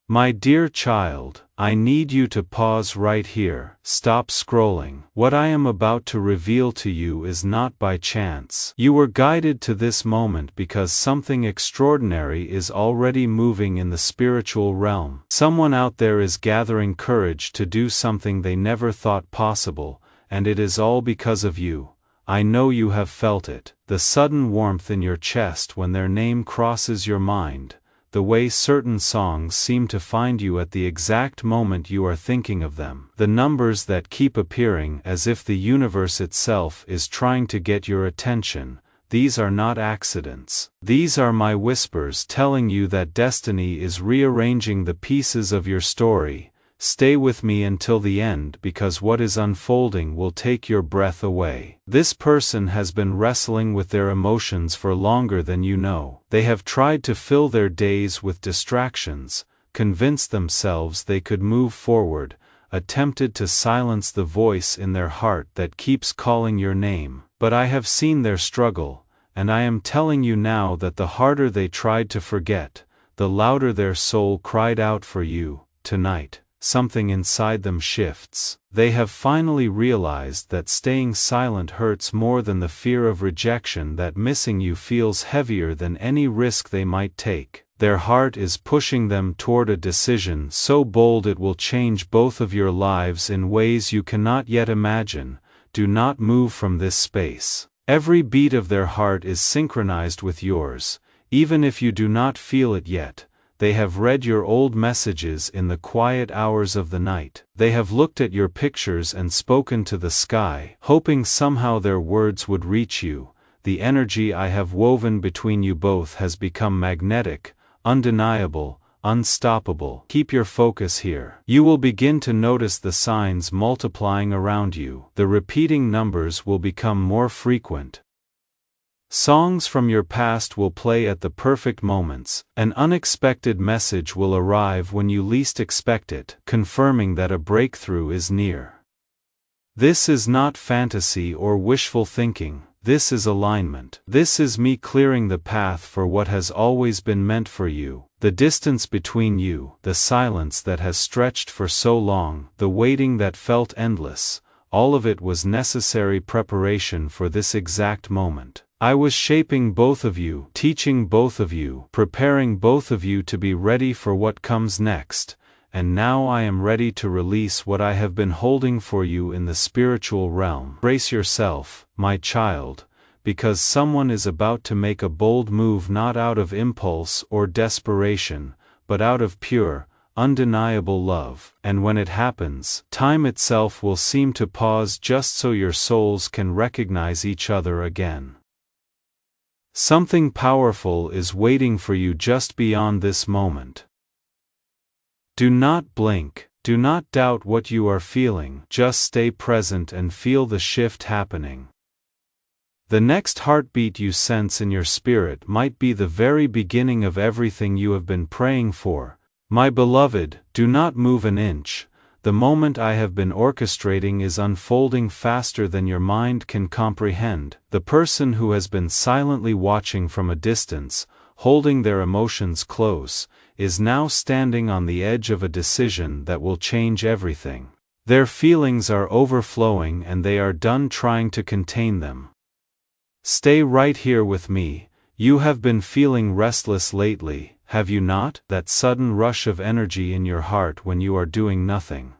My dear child, I need you to pause right here. Stop scrolling. What I am about to reveal to you is not by chance. You were guided to this moment because something extraordinary is already moving in the spiritual realm. Someone out there is gathering courage to do something they never thought possible, and it is all because of you. I know you have felt it. The sudden warmth in your chest when their name crosses your mind. The way certain songs seem to find you at the exact moment you are thinking of them. The numbers that keep appearing as if the universe itself is trying to get your attention. These are not accidents. These are my whispers telling you that destiny is rearranging the pieces of your story. Stay with me until the end because what is unfolding will take your breath away. This person has been wrestling with their emotions for longer than you know. They have tried to fill their days with distractions, convinced themselves they could move forward, attempted to silence the voice in their heart that keeps calling your name. But I have seen their struggle, and I am telling you now that the harder they tried to forget, the louder their soul cried out for you. Tonight, something inside them shifts. They have finally realized that staying silent hurts more than the fear of rejection, that missing you feels heavier than any risk they might take. Their heart is pushing them toward a decision so bold it will change both of your lives in ways you cannot yet imagine. Do not move from this space. Every beat of their heart is synchronized with yours, even if you do not feel it yet. They have read your old messages in the quiet hours of the night. They have looked at your pictures and spoken to the sky, hoping somehow their words would reach you. The energy I have woven between you both has become magnetic, undeniable, unstoppable. Keep your focus here. You will begin to notice the signs multiplying around you. The repeating numbers will become more frequent. Songs from your past will play at the perfect moments. An unexpected message will arrive when you least expect it, confirming that a breakthrough is near. This is not fantasy or wishful thinking. This is alignment. This is me clearing the path for what has always been meant for you. The distance between you, the silence that has stretched for so long, the waiting that felt endless, all of it was necessary preparation for this exact moment. I was shaping both of you, teaching both of you, preparing both of you to be ready for what comes next, and now I am ready to release what I have been holding for you in the spiritual realm. Brace yourself, my child, because someone is about to make a bold move, not out of impulse or desperation, but out of pure, undeniable love. And when it happens, time itself will seem to pause just so your souls can recognize each other again. Something powerful is waiting for you just beyond this moment. Do not blink, do not doubt what you are feeling, just stay present and feel the shift happening. The next heartbeat you sense in your spirit might be the very beginning of everything you have been praying for. My beloved, do not move an inch. The moment I have been orchestrating is unfolding faster than your mind can comprehend. The person who has been silently watching from a distance, holding their emotions close, is now standing on the edge of a decision that will change everything. Their feelings are overflowing and they are done trying to contain them. Stay right here with me. You have been feeling restless lately, have you not? That sudden rush of energy in your heart when you are doing nothing.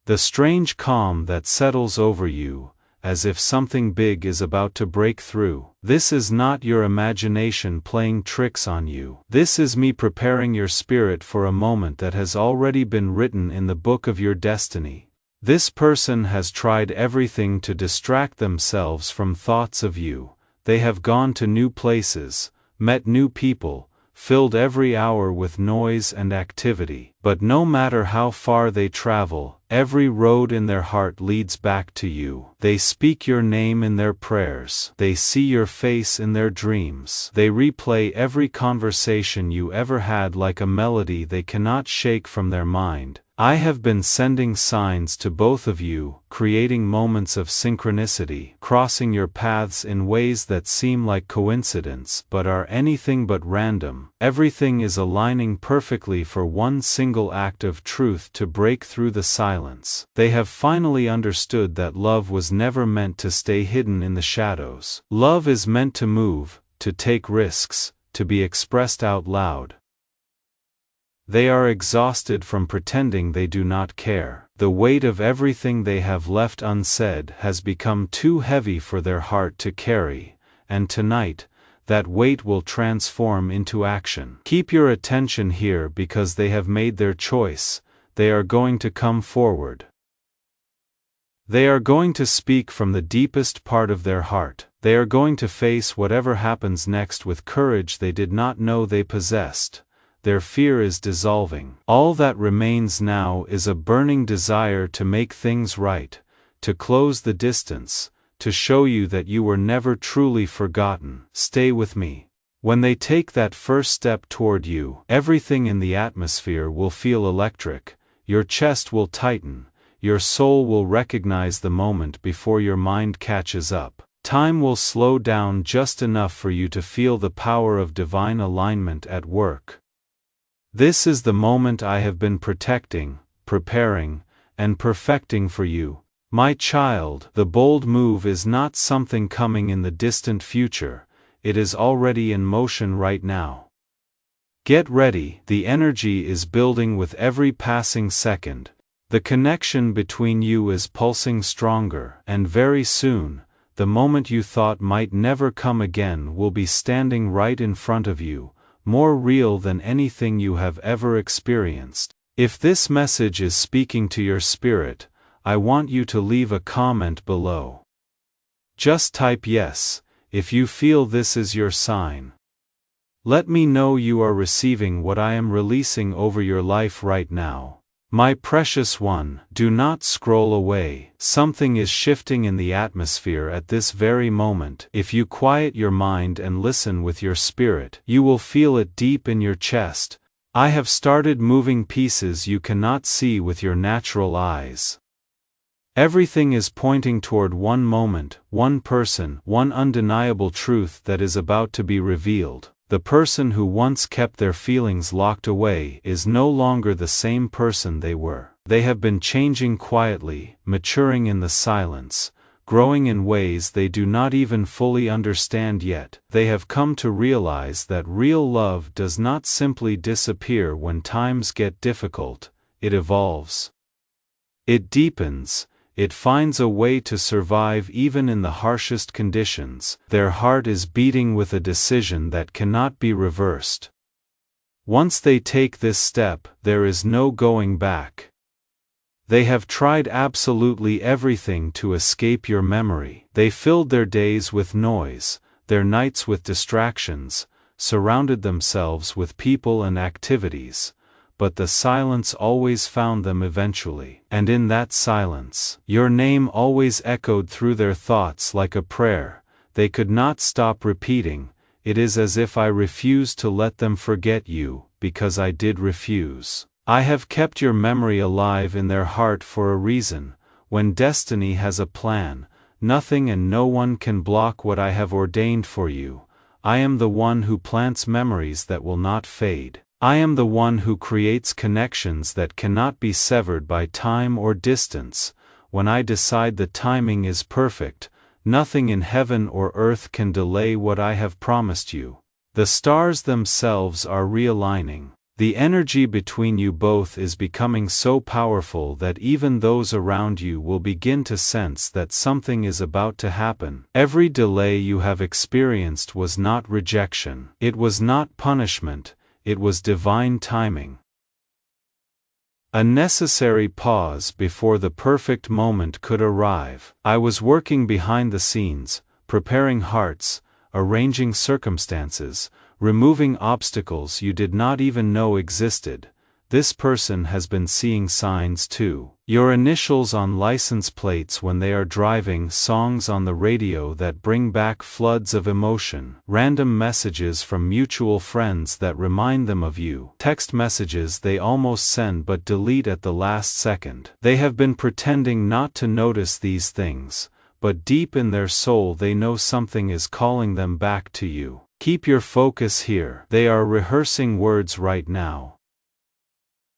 The strange calm that settles over you, as if something big is about to break through. This is not your imagination playing tricks on you. This is me preparing your spirit for a moment that has already been written in the book of your destiny. This person has tried everything to distract themselves from thoughts of you. They have gone to new places, met new people, filled every hour with noise and activity. But no matter how far they travel, every road in their heart leads back to you. They speak your name in their prayers. They see your face in their dreams. They replay every conversation you ever had like a melody they cannot shake from their mind. I have been sending signs to both of you, creating moments of synchronicity, crossing your paths in ways that seem like coincidence but are anything but random. Everything is aligning perfectly for one single act of truth to break through the silence. They have finally understood that love was never meant to stay hidden in the shadows. Love is meant to move, to take risks, to be expressed out loud. They are exhausted from pretending they do not care. The weight of everything they have left unsaid has become too heavy for their heart to carry, and tonight, that weight will transform into action. Keep your attention here because they have made their choice. They are going to come forward. They are going to speak from the deepest part of their heart. They are going to face whatever happens next with courage they did not know they possessed. Their fear is dissolving. All that remains now is a burning desire to make things right, to close the distance, to show you that you were never truly forgotten. Stay with me. When they take that first step toward you, everything in the atmosphere will feel electric, your chest will tighten, your soul will recognize the moment before your mind catches up. Time will slow down just enough for you to feel the power of divine alignment at work. This is the moment I have been protecting, preparing, and perfecting for you. My child, the bold move is not something coming in the distant future, it is already in motion right now. Get ready, the energy is building with every passing second. The connection between you is pulsing stronger, and very soon, the moment you thought might never come again will be standing right in front of you, more real than anything you have ever experienced. If this message is speaking to your spirit, I want you to leave a comment below. Just type yes, if you feel this is your sign. Let me know you are receiving what I am releasing over your life right now. My precious one, do not scroll away. Something is shifting in the atmosphere at this very moment. If you quiet your mind and listen with your spirit, you will feel it deep in your chest. I have started moving pieces you cannot see with your natural eyes. Everything is pointing toward one moment, one person, one undeniable truth that is about to be revealed. The person who once kept their feelings locked away is no longer the same person they were. They have been changing quietly, maturing in the silence, growing in ways they do not even fully understand yet. They have come to realize that real love does not simply disappear when times get difficult, it evolves. It deepens. It finds a way to survive even in the harshest conditions. Their heart is beating with a decision that cannot be reversed. Once they take this step, there is no going back. They have tried absolutely everything to escape your memory. They filled their days with noise, their nights with distractions, surrounded themselves with people and activities. But the silence always found them eventually. And in that silence, your name always echoed through their thoughts like a prayer. They could not stop repeating, "It is as if I refused to let them forget you, because I did refuse." I have kept your memory alive in their heart for a reason. When destiny has a plan, nothing and no one can block what I have ordained for you. I am the one who plants memories that will not fade. I am the one who creates connections that cannot be severed by time or distance. When I decide the timing is perfect, nothing in heaven or earth can delay what I have promised you. The stars themselves are realigning. The energy between you both is becoming so powerful that even those around you will begin to sense that something is about to happen. Every delay you have experienced was not rejection. It was not punishment. It was divine timing. A necessary pause before the perfect moment could arrive. I was working behind the scenes, preparing hearts, arranging circumstances, removing obstacles you did not even know existed. this person has been seeing signs too. Your initials on license plates when they are driving, songs on the radio that bring back floods of emotion, random messages from mutual friends that remind them of you, text messages they almost send but delete at the last second. They have been pretending not to notice these things, but deep in their soul they know something is calling them back to you. Keep your focus here. They are rehearsing words right now.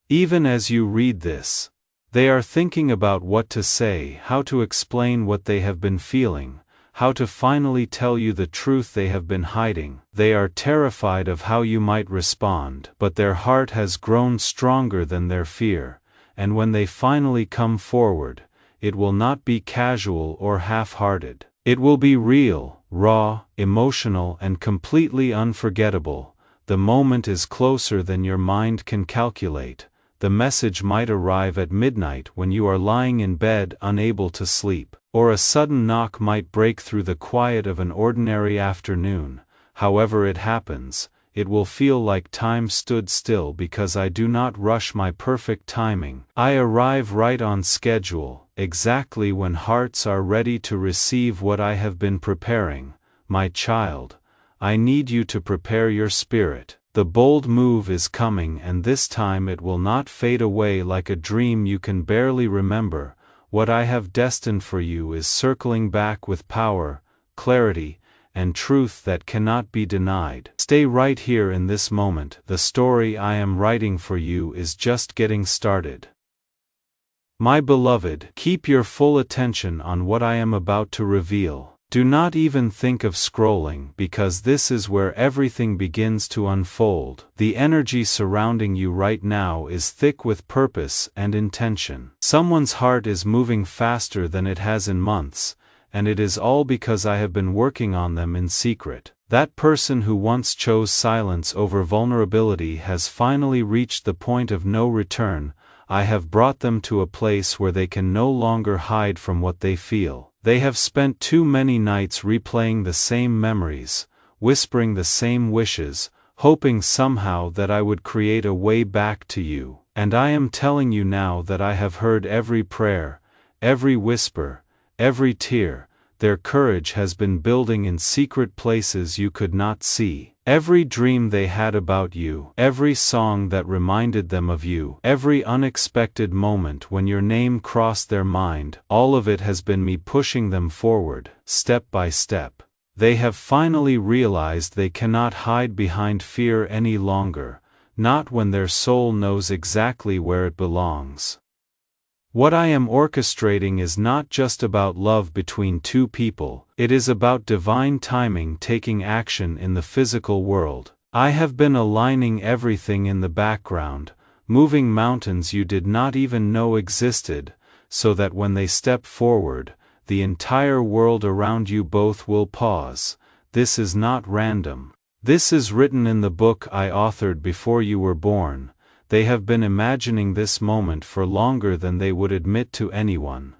Even as you read this, they are thinking about what to say, how to explain what they have been feeling, how to finally tell you the truth they have been hiding. They are terrified of how you might respond, but their heart has grown stronger than their fear, and when they finally come forward, it will not be casual or half-hearted. It will be real, raw, emotional, and completely unforgettable. The moment is closer than your mind can calculate. The message might arrive at midnight when you are lying in bed unable to sleep, or a sudden knock might break through the quiet of an ordinary afternoon. However it happens, it will feel like time stood still because I do not rush my perfect timing. I arrive right on schedule, exactly when hearts are ready to receive what I have been preparing. My child, I need you to prepare your spirit. The bold move is coming, and this time it will not fade away like a dream you can barely remember. What I have destined for you is circling back with power, clarity, and truth that cannot be denied. Stay right here in this moment. The story I am writing for you is just getting started. My beloved, keep your full attention on what I am about to reveal. Do not even think of scrolling, because this is where everything begins to unfold. The energy surrounding you right now is thick with purpose and intention. Someone's heart is moving faster than it has in months, and it is all because I have been working on them in secret. That person who once chose silence over vulnerability has finally reached the point of no return. I have brought them to a place where they can no longer hide from what they feel. They have spent too many nights replaying the same memories, whispering the same wishes, hoping somehow that I would create a way back to you. And I am telling you now that I have heard every prayer, every whisper, every tear. Their courage has been building in secret places you could not see. Every dream they had about you, every song that reminded them of you, every unexpected moment when your name crossed their mind, all of it has been me pushing them forward, step by step. They have finally realized they cannot hide behind fear any longer, not when their soul knows exactly where it belongs. What I am orchestrating is not just about love between two people, it is about divine timing taking action in the physical world. I have been aligning everything in the background, moving mountains you did not even know existed, so that when they step forward, the entire world around you both will pause. This is not random. This is written in the book I authored before you were born. They have been imagining this moment for longer than they would admit to anyone.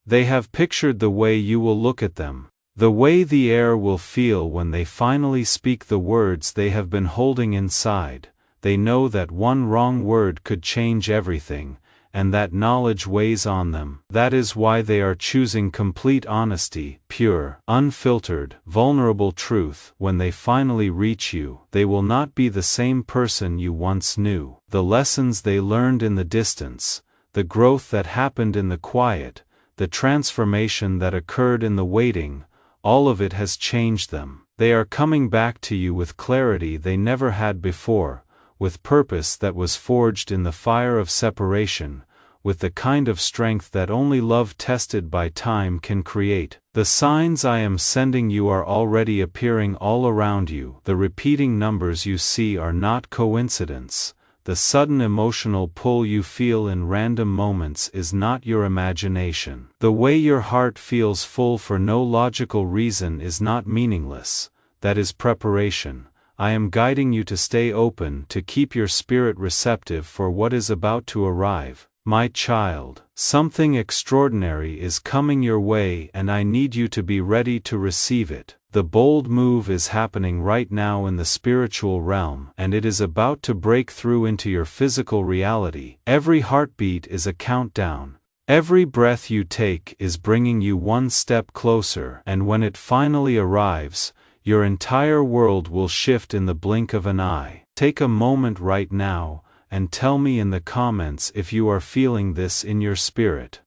They have pictured the way you will look at them, the way the air will feel when they finally speak the words they have been holding inside. They know that one wrong word could change everything, and that knowledge weighs on them. That is why they are choosing complete honesty, pure, unfiltered, vulnerable truth. When they finally reach you, they will not be the same person you once knew. The lessons they learned in the distance, the growth that happened in the quiet, the transformation that occurred in the waiting, all of it has changed them. They are coming back to you with clarity they never had before, with purpose that was forged in the fire of separation, with the kind of strength that only love tested by time can create. The signs I am sending you are already appearing all around you. The repeating numbers you see are not coincidence. The sudden emotional pull you feel in random moments is not your imagination. The way your heart feels full for no logical reason is not meaningless. That is preparation. I am guiding you to stay open, to keep your spirit receptive for what is about to arrive. My child, something extraordinary is coming your way and I need you to be ready to receive it. the bold move is happening right now in the spiritual realm, and it is about to break through into your physical reality. Every heartbeat is a countdown. Every breath you take is bringing you one step closer, and when it finally arrives, your entire world will shift in the blink of an eye. Take a moment right now, and tell me in the comments if you are feeling this in your spirit.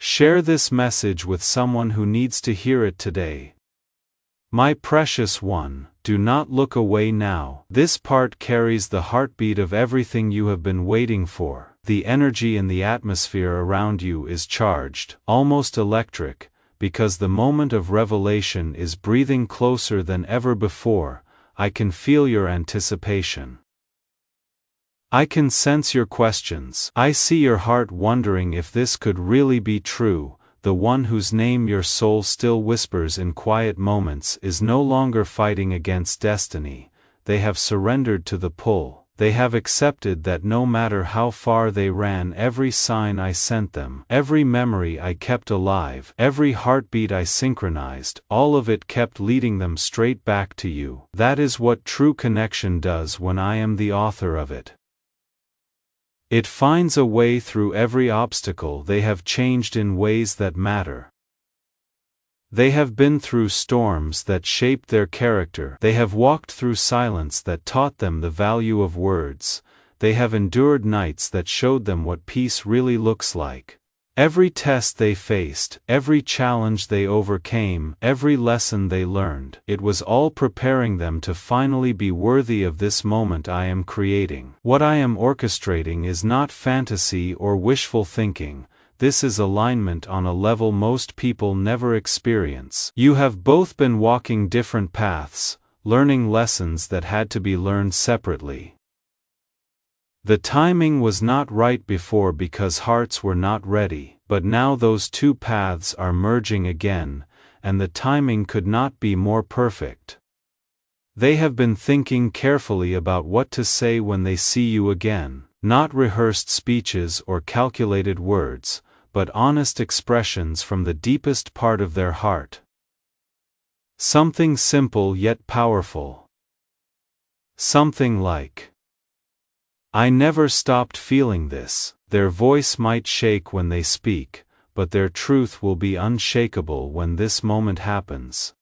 Share this message with someone who needs to hear it today. My precious one, do not look away now. This part carries the heartbeat of everything you have been waiting for. The energy in the atmosphere around you is charged, almost electric, because the moment of revelation is breathing closer than ever before. I can feel your anticipation. I can sense your questions. I see your heart wondering if this could really be true. The one whose name your soul still whispers in quiet moments is no longer fighting against destiny. They have surrendered to the pull. They have accepted that no matter how far they ran, every sign I sent them, every memory I kept alive, every heartbeat I synchronized, all of it kept leading them straight back to you. That is what true connection does when I am the author of it. It finds a way through every obstacle. They have changed in ways that matter. They have been through storms that shaped their character. They have walked through silence that taught them the value of words. They have endured nights that showed them what peace really looks like. Every test they faced, every challenge they overcame, every lesson they learned, it was all preparing them to finally be worthy of this moment I am creating. What I am orchestrating is not fantasy or wishful thinking. This is alignment on a level most people never experience. You have both been walking different paths, learning lessons that had to be learned separately. The timing was not right before because hearts were not ready, but now those two paths are merging again, and the timing could not be more perfect. They have been thinking carefully about what to say when they see you again, not rehearsed speeches or calculated words, but honest expressions from the deepest part of their heart. Something simple yet powerful. Something like, I never stopped feeling this. Their voice might shake when they speak, but their truth will be unshakable when this moment happens.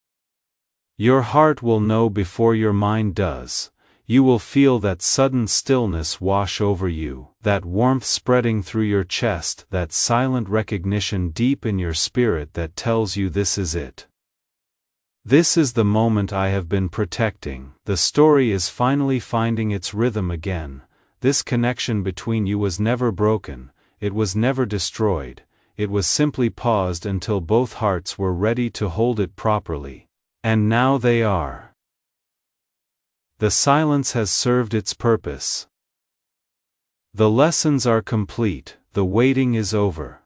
Your heart will know before your mind does. You will feel that sudden stillness wash over you, that warmth spreading through your chest, that silent recognition deep in your spirit that tells you this is it. This is the moment I have been protecting. The story is finally finding its rhythm again. This connection between you was never broken, it was never destroyed, it was simply paused until both hearts were ready to hold it properly. And now they are. The silence has served its purpose. The lessons are complete, the waiting is over.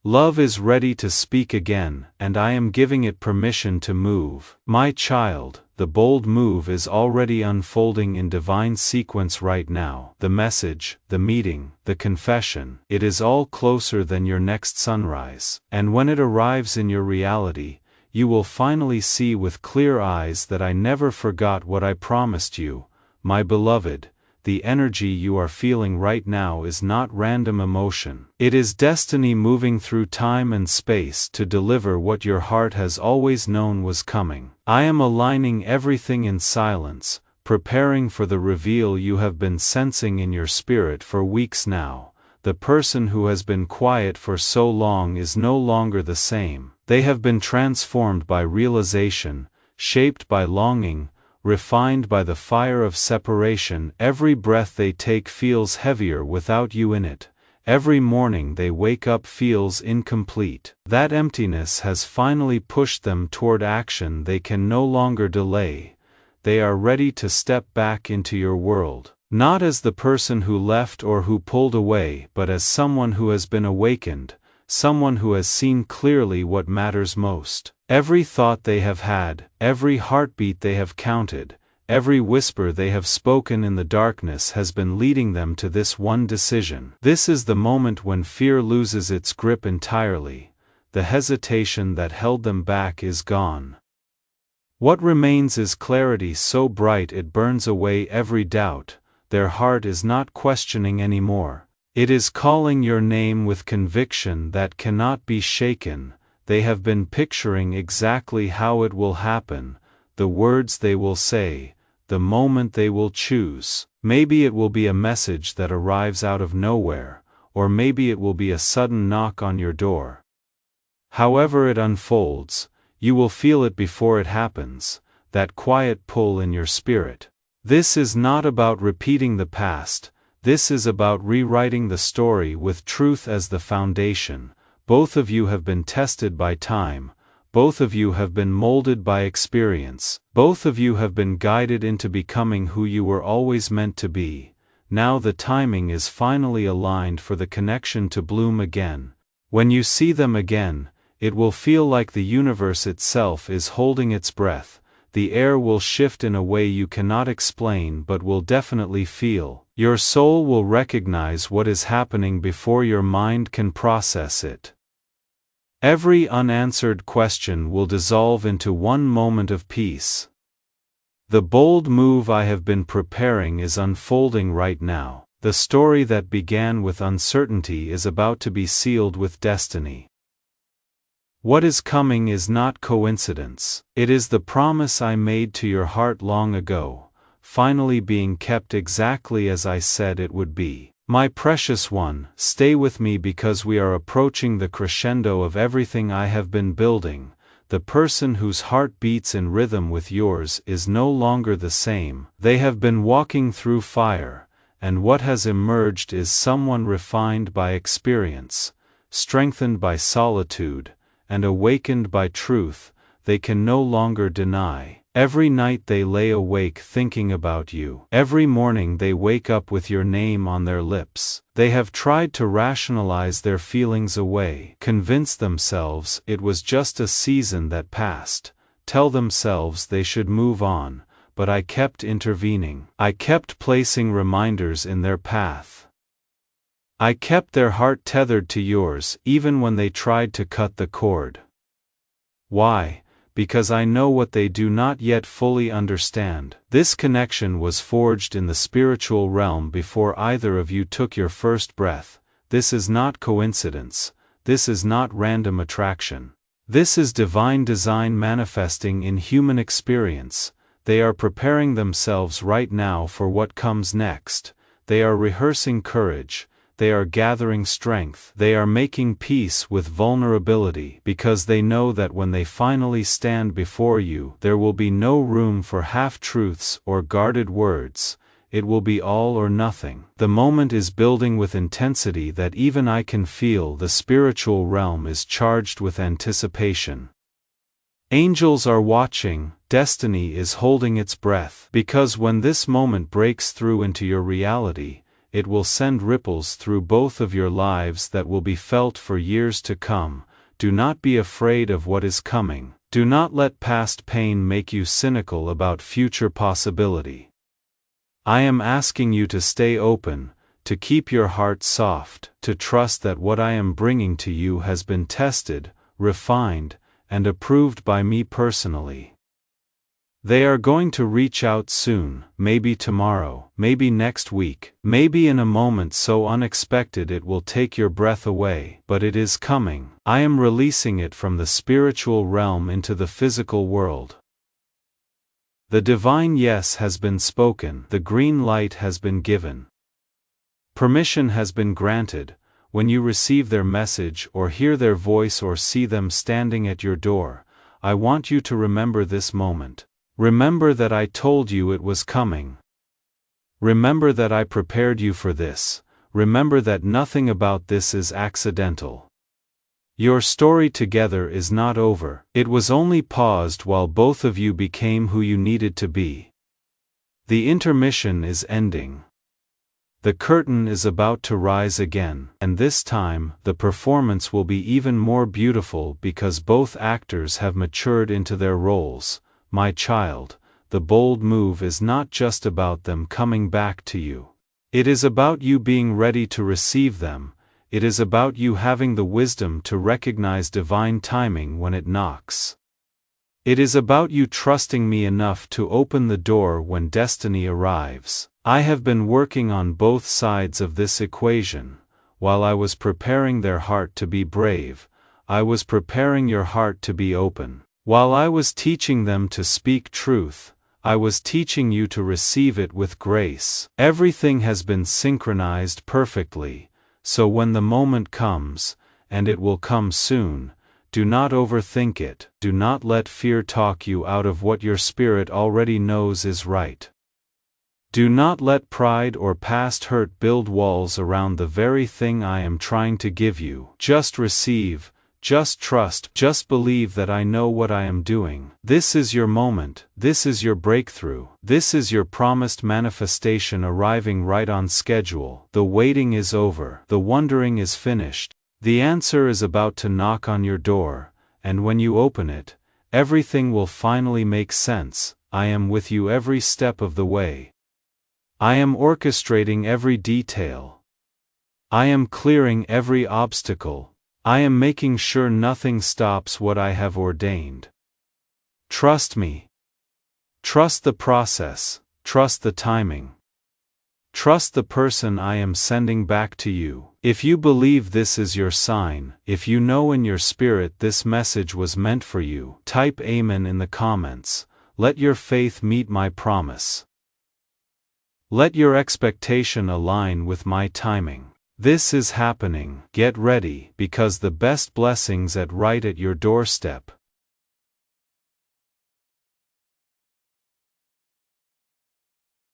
Love is ready to speak again, and I am giving it permission to move. My child, the bold move is already unfolding in divine sequence right now. The message, the meeting, the confession, it is all closer than your next sunrise. And when it arrives in your reality, you will finally see with clear eyes that I never forgot what I promised you, my beloved. The energy you are feeling right now is not random emotion. It is destiny moving through time and space to deliver what your heart has always known was coming. I am aligning everything in silence, preparing for the reveal you have been sensing in your spirit for weeks now. The person who has been quiet for so long is no longer the same. They have been transformed by realization, shaped by longing, refined by the fire of separation. Every breath they take feels heavier without you in it. Every morning they wake up feels incomplete. That emptiness has finally pushed them toward action they can no longer delay. They are ready to step back into your world, not as the person who left or who pulled away, but as someone who has been awakened, someone who has seen clearly what matters most. Every thought they have had, every heartbeat they have counted, every whisper they have spoken in the darkness has been leading them to this one decision. This is the moment when fear loses its grip entirely. the hesitation that held them back is gone. What remains is clarity so bright it burns away every doubt. Their heart is not questioning anymore. It is calling your name with conviction that cannot be shaken. They have been picturing exactly how it will happen, the words they will say, the moment they will choose. Maybe it will be a message that arrives out of nowhere, or maybe it will be a sudden knock on your door. However it unfolds, you will feel it before it happens, that quiet pull in your spirit. This is not about repeating the past, this is about rewriting the story with truth as the foundation. Both of you have been tested by time, both of you have been molded by experience, both of you have been guided into becoming who you were always meant to be. Now the timing is finally aligned for the connection to bloom again. When you see them again, it will feel like the universe itself is holding its breath. The air will shift in a way you cannot explain but will definitely feel. Your soul will recognize what is happening before your mind can process it. Every unanswered question will dissolve into one moment of peace. The bold move I have been preparing is unfolding right now. The story that began with uncertainty is about to be sealed with destiny. What is coming is not coincidence. It is the promise I made to your heart long ago, finally being kept exactly as I said it would be. My precious one, stay with me because we are approaching the crescendo of everything I have been building. The person whose heart beats in rhythm with yours is no longer the same. They have been walking through fire, and what has emerged is someone refined by experience, strengthened by solitude, and awakened by truth they can no longer deny. Every night they lay awake thinking about you. Every morning they wake up with your name on their lips. They have tried to rationalize their feelings away, convince themselves it was just a season that passed, tell themselves they should move on, but I kept intervening. I kept placing reminders in their path. I kept their heart tethered to yours even when they tried to cut the cord. Why? Because I know what they do not yet fully understand. This connection was forged in the spiritual realm before either of you took your first breath. This is not coincidence. This is not random attraction. This is divine design manifesting in human experience. They are preparing themselves right now for what comes next. They are rehearsing courage. They are gathering strength. They are making peace with vulnerability because they know that when they finally stand before you, there will be no room for half-truths or guarded words. It will be all or nothing. The moment is building with intensity that even I can feel. The spiritual realm is charged with anticipation. Angels are watching, destiny is holding its breath, because when this moment breaks through into your reality, it will send ripples through both of your lives that will be felt for years to come. Do not be afraid of what is coming. Do not let past pain make you cynical about future possibility. I am asking you to stay open, to keep your heart soft, to trust that what I am bringing to you has been tested, refined, and approved by me personally. They are going to reach out soon, maybe tomorrow, maybe next week, maybe in a moment so unexpected it will take your breath away, but it is coming. I am releasing it from the spiritual realm into the physical world. The divine yes has been spoken, the green light has been given. Permission has been granted. When you receive their message or hear their voice or see them standing at your door, I want you to remember this moment. Remember that I told you it was coming. Remember that I prepared you for this. Remember that nothing about this is accidental. Your story together is not over. It was only paused while both of you became who you needed to be. The intermission is ending. The curtain is about to rise again, and this time, the performance will be even more beautiful because both actors have matured into their roles. My child, the bold move is not just about them coming back to you. It is about you being ready to receive them. it is about you having the wisdom to recognize divine timing when it knocks. It is about you trusting me enough to open the door when destiny arrives. I have been working on both sides of this equation. While I was preparing their heart to be brave, I was preparing your heart to be open. While I was teaching them to speak truth, I was teaching you to receive it with grace. Everything has been synchronized perfectly, so when the moment comes, and it will come soon, do not overthink it. Do not let fear talk you out of what your spirit already knows is right. Do not let pride or past hurt build walls around the very thing I am trying to give you. Just receive, just trust, just believe that I know what I am doing. This is your moment, this is your breakthrough, this is your promised manifestation arriving right on schedule. The waiting is over, the wondering is finished. The answer is about to knock on your door, and when you open it, everything will finally make sense. I am with you every step of the way. I am orchestrating every detail. I am clearing every obstacle. I am making sure nothing stops what I have ordained. Trust me. Trust the process, trust the timing. Trust the person I am sending back to you. If you believe this is your sign, if you know in your spirit this message was meant for you, type Amen in the comments. Let your faith meet my promise. Let your expectation align with my timing. This is happening. Get ready, because the best blessings are right at your doorstep.